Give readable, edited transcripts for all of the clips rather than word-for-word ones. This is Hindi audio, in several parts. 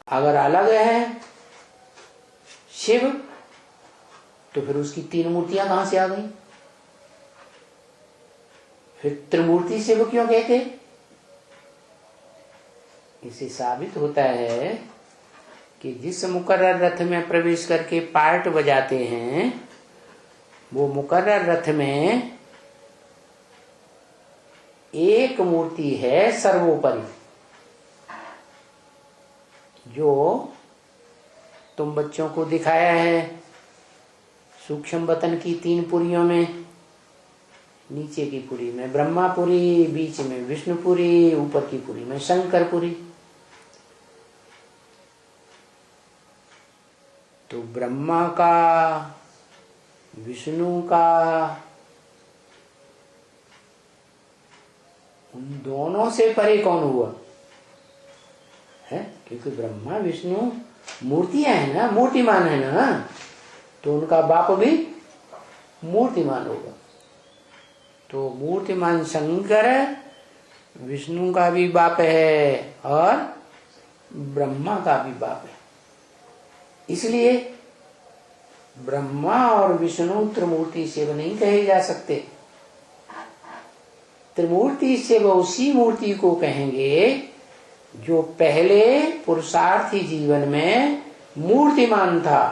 अगर अलग है शिव तो फिर उसकी 3 मूर्तियां कहां से आ गई? फिर त्रिमूर्ति शिव क्यों कहते? इसे साबित होता है कि जिस मुकर्रर रथ में प्रवेश करके पार्ट बजाते हैं वो मुकर्रर रथ में एक मूर्ति है सर्वोपरि, जो तुम बच्चों को दिखाया है सूक्ष्म वतन की 3 पुरियों में। नीचे की पुरी में ब्रह्मापुरी, बीच में विष्णुपुरी, ऊपर की पुरी में शंकरपुरी। तो ब्रह्मा का, विष्णु का, उन दोनों से परे कौन हुआ है? क्योंकि ब्रह्मा विष्णु मूर्तियां है ना, मूर्तिमान है ना, तो उनका बाप भी मूर्तिमान होगा। तो मूर्तिमान शंकर विष्णु का भी बाप है और ब्रह्मा का भी बाप है। इसलिए ब्रह्मा और विष्णु त्रिमूर्ति शिव नहीं कहे जा सकते। त्रिमूर्ति शिव उसी मूर्ति को कहेंगे जो पहले पुरुषार्थी जीवन में मूर्तिमान था।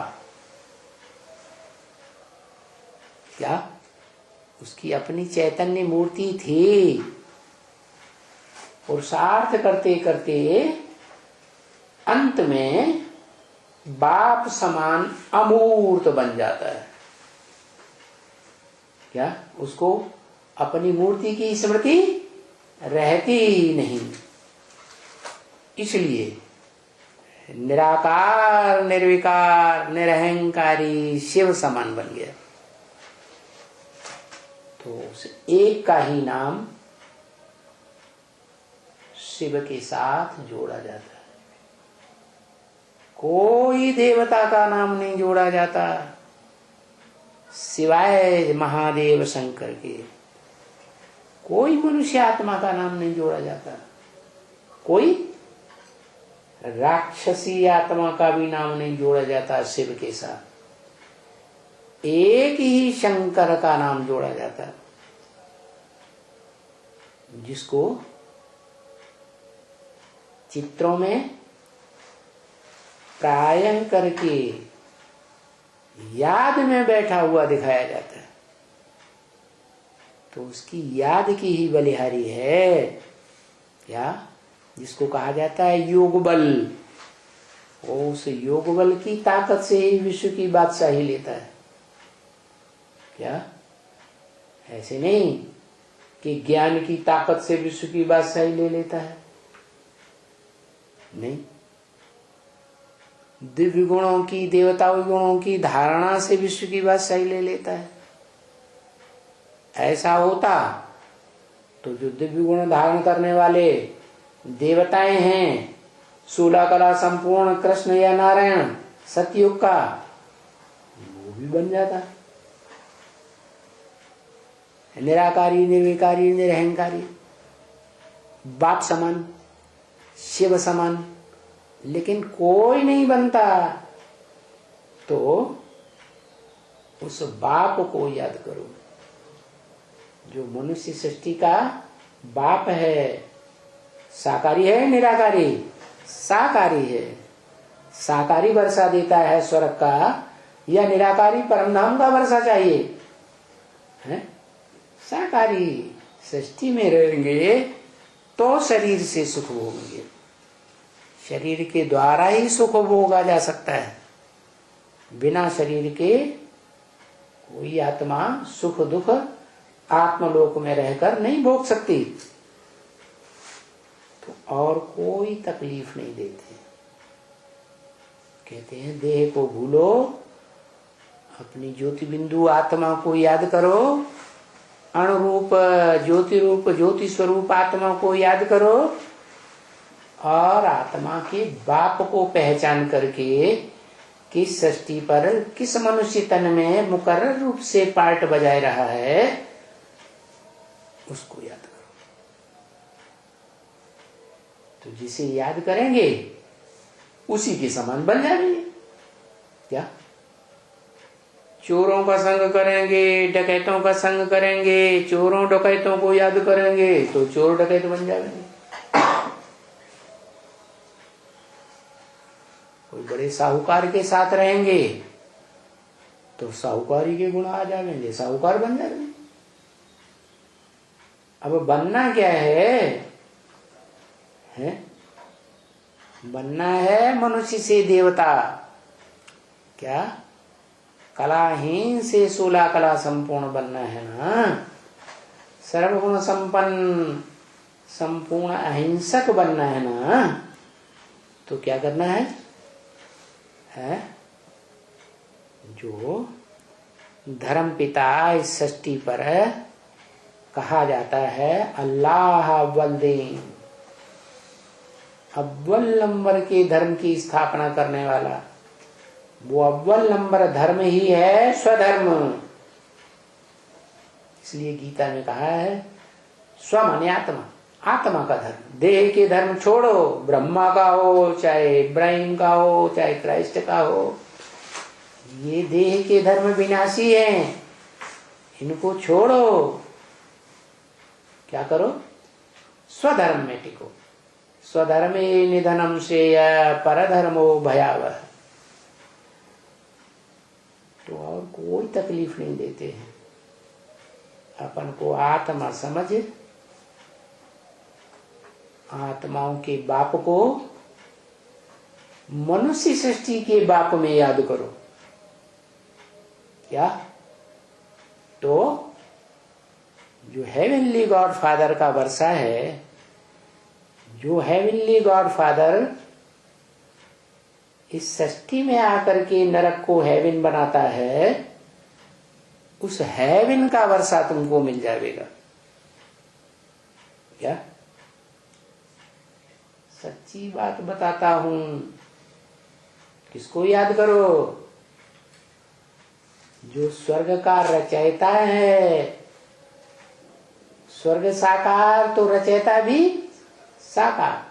क्या उसकी अपनी चैतन्य मूर्ति थी? पुरुषार्थ करते करते अंत में बाप समान अमूर्त बन जाता है। क्या उसको अपनी मूर्ति की स्मृति रहती ही नहीं। इसलिए निराकार, निर्विकार, निरहंकारी शिव समान बन गया। तो उस एक का ही नाम शिव के साथ जोड़ा जाता है। कोई देवता का नाम नहीं जोड़ा जाता सिवाय महादेव शंकर के। कोई मनुष्य आत्मा का नाम नहीं जोड़ा जाता। कोई राक्षसी आत्मा का भी नाम नहीं जोड़ा जाता शिव के साथ। एक ही शंकर का नाम जोड़ा जाता, जिसको चित्रों में प्रायं करके याद में बैठा हुआ दिखाया जाता है। तो उसकी याद की ही बलिहारी है। क्या? जिसको कहा जाता है योग बल। वो उस योग बल की ताकत से ही विश्व की बादशाही लेता है। क्या? ऐसे नहीं कि ज्ञान की ताकत से विश्व की बादशाही ले लेता है। नहीं, दिव्य गुणों की, देवताओं गुणों की धारणा से विश्व की बादशाही ले लेता है। ऐसा होता तो जो दिव्य गुण धारण करने वाले देवताएं हैं, 16 कला संपूर्ण कृष्ण या नारायण सतयुग का, वो भी बन जाता। निराकारी, निर्विकारी, निरहंकारी, बाप समान, शिव समान, लेकिन कोई नहीं बनता। तो उस बाप को याद करो जो मनुष्य सृष्टि का बाप है। साकारी है, निराकारी? साकारी है। साकारी वर्षा देता है स्वर्ग का, या निराकारी परमधाम का वर्षा चाहिए है? साकारी सृष्टि में रहेंगे तो शरीर से सुख भोगेंगे। शरीर के द्वारा ही सुख भोगा जा सकता है। बिना शरीर के कोई आत्मा सुख दुख आत्मलोक में रहकर नहीं भोग सकती। तो और कोई तकलीफ नहीं देते। कहते हैं देह को भूलो, अपनी ज्योति बिंदु आत्मा को याद करो, अणुरूप ज्योति रूप ज्योति स्वरूप आत्मा को याद करो, और आत्मा के बाप को पहचान करके किस सृष्टि पर किस मनुष्य तन में मुकर्रर रूप से पार्ट बजाय रहा है उसको याद करो। तो जिसे याद करेंगे उसी के समान बन जाएंगे। क्या चोरों का संग करेंगे, डकैतों का संग करेंगे, चोरों डकैतों को याद करेंगे तो चोर डकैत बन जाएंगे। कोई बड़े साहूकार के साथ रहेंगे तो साहूकारी के गुण आ जाएंगे, साहूकार बन जाएंगे। अब बनना क्या है? बनना है मनुष्य से देवता। क्या कलाहीन से 16 कला संपूर्ण बनना है ना। सर्वगुण संपन्न संपूर्ण अहिंसक बनना है ना। तो क्या करना है? जो धर्म पिता इस सृष्टि पर कहा जाता है अल्लाह अव्वल दीन, अव्वल नंबर के धर्म की स्थापना करने वाला, वो अव्वल नंबर धर्म ही है स्वधर्म। इसलिए गीता में कहा है स्व माने आत्मा, आत्मा का धर्म। देह के धर्म छोड़ो, ब्रह्मा का हो चाहे इब्राहिम का हो चाहे क्राइस्ट का हो, ये देह के धर्म विनाशी हैं, इनको छोड़ो। क्या करो? स्वधर्म में टिको। स्वधर्मे निधनम श्रेय परधर्मो भयावह। तो और कोई तकलीफ नहीं देते हैं। अपन को आत्मा समझ, आत्माओं के बाप को मनुष्य सृष्टि के बाप में याद करो। क्या? तो जो हेवनली गॉड फादर का वर्षा है, जो हेवनली गॉड फादर इस सृष्टि में आकर के नरक को हेवन बनाता है, उस हेवन का वर्षा तुमको मिल जाएगा। क्या? सच्ची बात बताता हूं। किसको याद करो? जो स्वर्ग का रचयिता है। स्वर्ग साकार तो रचयिता भी साकार।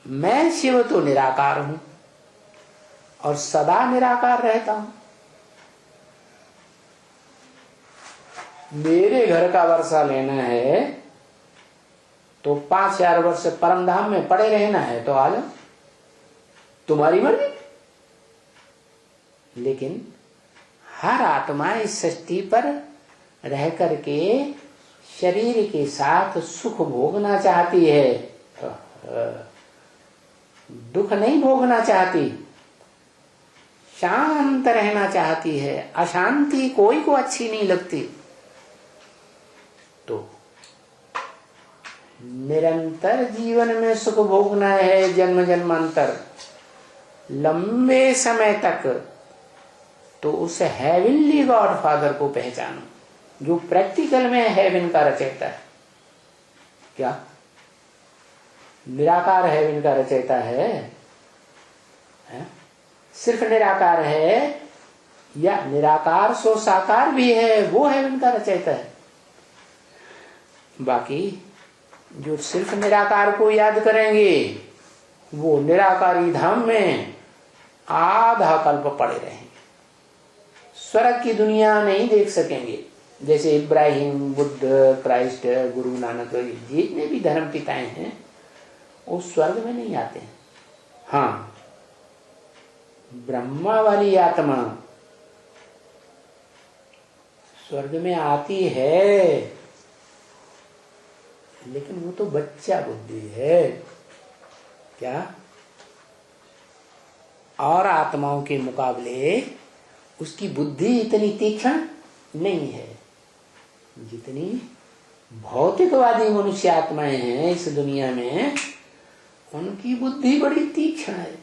मैं शिव तो निराकार हूं और सदा निराकार रहता हूं। मेरे घर का वर्षा लेना है तो 5000 वर्ष परम धाम में पड़े रहना है तो आ जाओ, तुम्हारी मर्जी। लेकिन हर आत्मा इस सृष्टि पर रह करके शरीर के साथ सुख भोगना चाहती है, दुख नहीं भोगना चाहती, शांत रहना चाहती है। अशांति कोई को अच्छी नहीं लगती। तो निरंतर जीवन में सुख भोगना है, जन्म जन्मांतर लंबे समय तक, तो उस हेवनली गॉड फादर को पहचानो जो प्रैक्टिकल में हेवन का रचयिता है। क्या? निराकार हेवन का रचयिता है? सिर्फ निराकार है या निराकार सो साकार भी है, वो हेवन का रचयिता है। बाकी जो सिर्फ निराकार को याद करेंगे वो निराकारी धाम में आधा कल्प पड़े रहेंगे, स्वर्ग की दुनिया नहीं देख सकेंगे। जैसे इब्राहिम, बुद्ध, क्राइस्ट, गुरु नानक, जितने भी धर्म पिताएं हैं वो स्वर्ग में नहीं आते हैं। हाँ, ब्रह्मा वाली आत्मा स्वर्ग में आती है, लेकिन वो तो बच्चा बुद्धि है। क्या? और आत्माओं के मुकाबले उसकी बुद्धि इतनी तीक्ष्ण नहीं है जितनी भौतिकवादी मनुष्य आत्माएं हैं इस दुनिया में। उनकी बुद्धि बड़ी तीक्ष्ण है।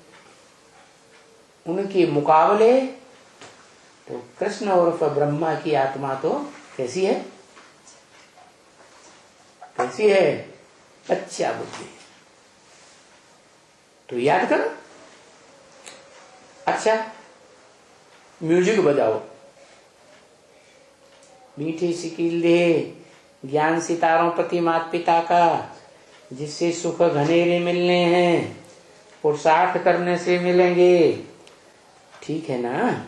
उनके मुकाबले तो कृष्ण उर्फ ब्रह्मा की आत्मा तो कैसी है? कैसी है? बच्चा बुद्धि। तो याद करो। अच्छा, म्यूजिक बजाओ, मीठी सी कील दे, ज्ञान सितारों प्रति मात पिता का, जिससे सुख घनेरे मिलने हैं, पुरुषार्थ करने से मिलेंगे। ठीक है ना?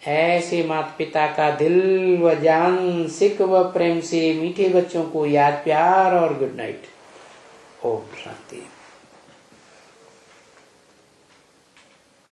ऐसे माता पिता का दिल व जान सिक व प्रेम से मीठे बच्चों को याद, प्यार और गुड नाइट। ओम शांति।